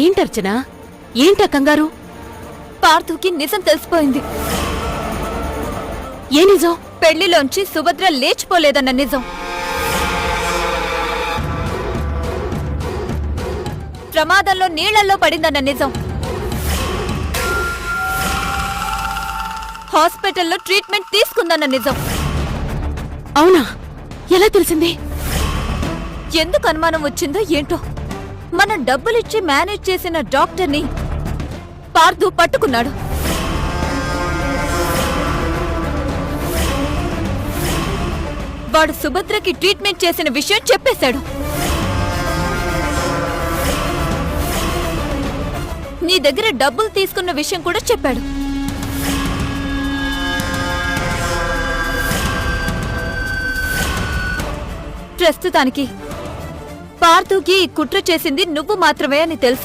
ఏంటర్చనా? ఏంటా కంగారు? పార్థుకి నిజం తెలిసిపోయింది. ఏ నిజం? పెళ్లిలోంచి సుభద్ర లేచిపోలేదన్న నిజం. ప్రమాదంలో నీళ్లలో పడిందన్న నిజం. హాస్పిటల్లో ట్రీట్మెంట్ తీసుకుందన్న నిజం. అవునా? ఎలా తెలిసింది? ఎందుకు అనుమానం వచ్చిందో ఏంటో మనం డబ్బులిచ్చి మేనేజ్ చేసిన డాక్టర్ని పార్థు పట్టుకున్నాడు. వాడు సుభద్రకి ట్రీట్మెంట్ చేసిన విషయం చెప్పేశాడు. నీ దగ్గర డబ్బులు తీసుకున్న విషయం కూడా చెప్పాడు. ప్రస్తుతానికి పార్థుకి కుట్ర చేసింది నువ్వు మాత్రమే అని తెలుసు.